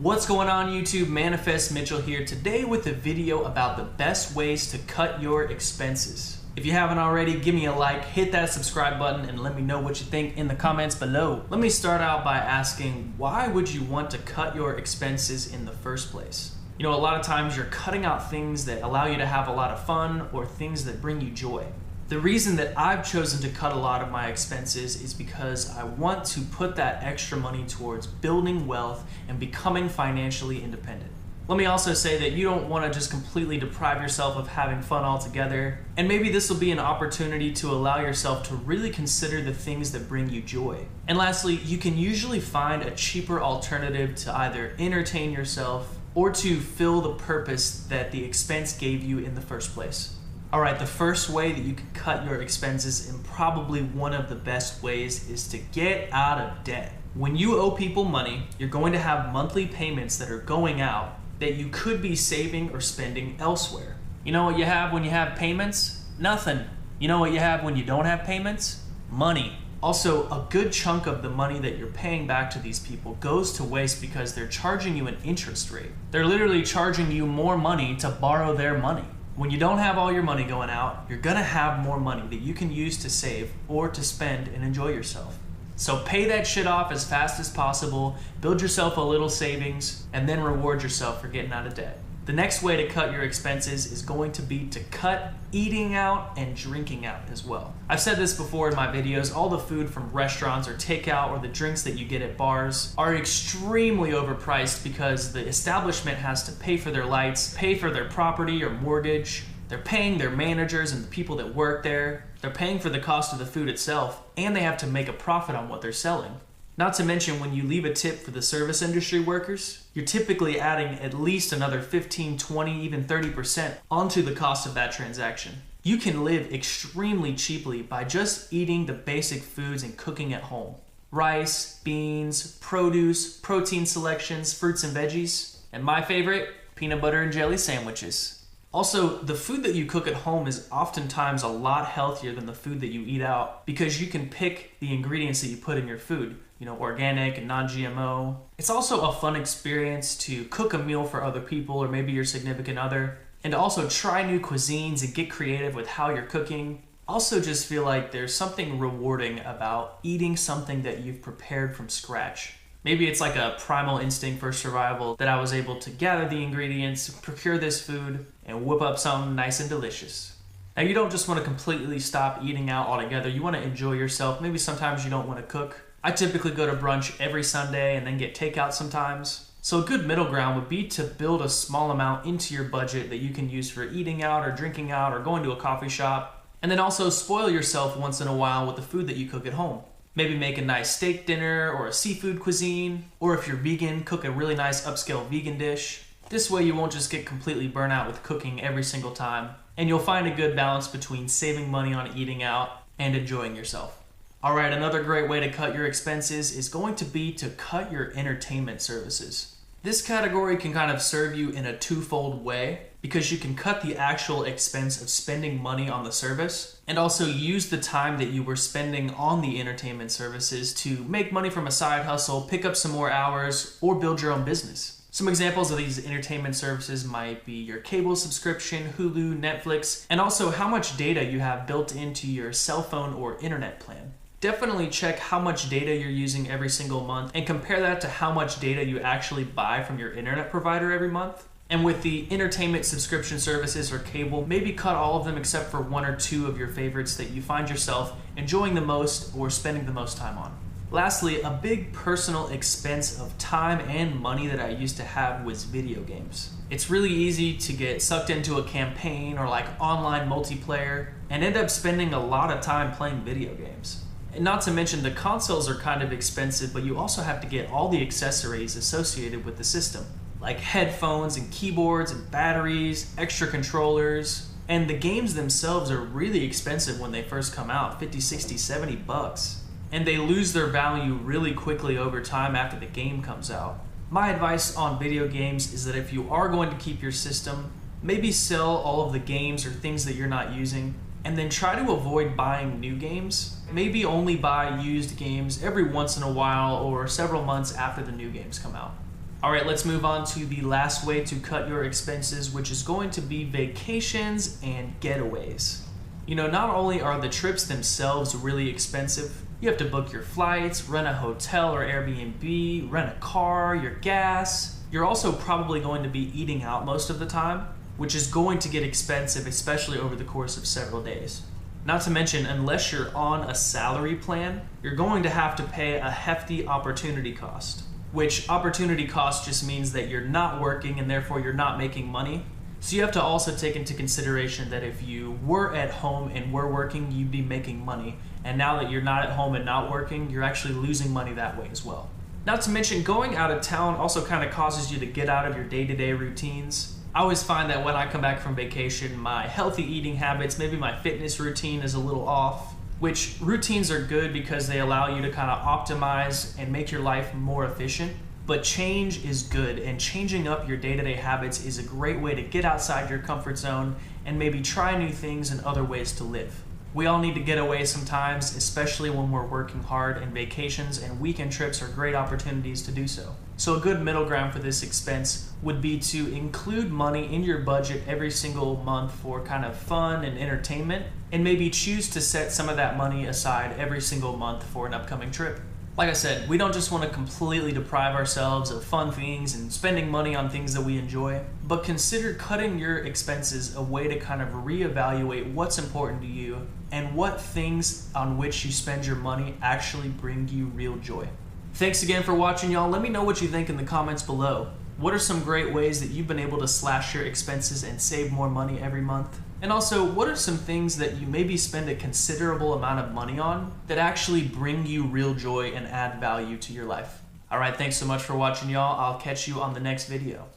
What's going on YouTube? Manifest Mitchell here today with a video about the best ways to cut your expenses. If you haven't already, give me a like, hit that subscribe button, and let me know what you think in the comments below. Let me start out by asking, why would you want to cut your expenses in the first place? You know, a lot of times you're cutting out things that allow you to have a lot of fun or things that bring you joy. The reason that I've chosen to cut a lot of my expenses is because I want to put that extra money towards building wealth and becoming financially independent. Let me also say that you don't want to just completely deprive yourself of having fun altogether, and maybe this will be an opportunity to allow yourself to really consider the things that bring you joy. And lastly, you can usually find a cheaper alternative to either entertain yourself or to fill the purpose that the expense gave you in the first place. Alright, the first way that you can cut your expenses, and probably one of the best ways, is to get out of debt. When you owe people money, you're going to have monthly payments that are going out that you could be saving or spending elsewhere. You know what you have when you have payments? Nothing. You know what you have when you don't have payments? Money. Also, a good chunk of the money that you're paying back to these people goes to waste because they're charging you an interest rate. They're literally charging you more money to borrow their money. When you don't have all your money going out, you're gonna have more money that you can use to save or to spend and enjoy yourself. So pay that shit off as fast as possible, build yourself a little savings, and then reward yourself for getting out of debt. The next way to cut your expenses is going to be to cut eating out and drinking out as well. I've said this before in my videos, all the food from restaurants or takeout or the drinks that you get at bars are extremely overpriced because the establishment has to pay for their lights, pay for their property or mortgage, they're paying their managers and the people that work there, they're paying for the cost of the food itself, and they have to make a profit on what they're selling. Not to mention, when you leave a tip for the service industry workers, you're typically adding at least another 15, 20, even 30% onto the cost of that transaction. You can live extremely cheaply by just eating the basic foods and cooking at home. Rice, beans, produce, protein selections, fruits and veggies, and my favorite, peanut butter and jelly sandwiches. Also, the food that you cook at home is oftentimes a lot healthier than the food that you eat out because you can pick the ingredients that you put in your food. You know, organic and non-GMO. It's also a fun experience to cook a meal for other people or maybe your significant other, and to also try new cuisines and get creative with how you're cooking. Also just feel like there's something rewarding about eating something that you've prepared from scratch. Maybe it's like a primal instinct for survival that I was able to gather the ingredients, procure this food, and whip up something nice and delicious. Now, you don't just want to completely stop eating out altogether. You want to enjoy yourself. Maybe sometimes you don't want to cook. I typically go to brunch every Sunday and then get takeout sometimes. So a good middle ground would be to build a small amount into your budget that you can use for eating out or drinking out or going to a coffee shop. And then also spoil yourself once in a while with the food that you cook at home. Maybe make a nice steak dinner or a seafood cuisine, or if you're vegan, cook a really nice upscale vegan dish. This way you won't just get completely burnt out with cooking every single time, and you'll find a good balance between saving money on eating out and enjoying yourself. Alright, another great way to cut your expenses is going to be to cut your entertainment services. This category can kind of serve you in a twofold way because you can cut the actual expense of spending money on the service and also use the time that you were spending on the entertainment services to make money from a side hustle, pick up some more hours, or build your own business. Some examples of these entertainment services might be your cable subscription, Hulu, Netflix, and also how much data you have built into your cell phone or internet plan. Definitely check how much data you're using every single month and compare that to how much data you actually buy from your internet provider every month. And with the entertainment subscription services or cable, maybe cut all of them except for one or two of your favorites that you find yourself enjoying the most or spending the most time on. Lastly, a big personal expense of time and money that I used to have was video games. It's really easy to get sucked into a campaign or like online multiplayer and end up spending a lot of time playing video games. And not to mention the consoles are kind of expensive, but you also have to get all the accessories associated with the system, like headphones and keyboards and batteries, extra controllers, and the games themselves are really expensive when they first come out, 50, 60, 70 bucks. And they lose their value really quickly over time after the game comes out. My advice on video games is that if you are going to keep your system, maybe sell all of the games or things that you're not using, and then try to avoid buying new games. Maybe only buy used games every once in a while or several months after the new games come out. All right, let's move on to the last way to cut your expenses, which is going to be vacations and getaways. You know, not only are the trips themselves really expensive, you have to book your flights, rent a hotel or Airbnb, rent a car, your gas. You're also probably going to be eating out most of the time, which is going to get expensive, especially over the course of several days. Not to mention, unless you're on a salary plan, you're going to have to pay a hefty opportunity cost, which opportunity cost just means that you're not working and therefore you're not making money. So you have to also take into consideration that if you were at home and were working, you'd be making money. And now that you're not at home and not working, you're actually losing money that way as well. Not to mention, going out of town also kind of causes you to get out of your day-to-day routines. I always find that when I come back from vacation, my healthy eating habits, maybe my fitness routine is a little off, which routines are good because they allow you to kind of optimize and make your life more efficient. But change is good, and changing up your day-to-day habits is a great way to get outside your comfort zone and maybe try new things and other ways to live. We all need to get away sometimes, especially when we're working hard, and vacations and weekend trips are great opportunities to do so. So a good middle ground for this expense would be to include money in your budget every single month for kind of fun and entertainment, and maybe choose to set some of that money aside every single month for an upcoming trip. Like I said, we don't just want to completely deprive ourselves of fun things and spending money on things that we enjoy, but consider cutting your expenses a way to kind of reevaluate what's important to you and what things on which you spend your money actually bring you real joy. Thanks again for watching, y'all. Let me know what you think in the comments below. What are some great ways that you've been able to slash your expenses and save more money every month? And also, what are some things that you maybe spend a considerable amount of money on that actually bring you real joy and add value to your life? All right, thanks so much for watching, y'all. I'll catch you on the next video.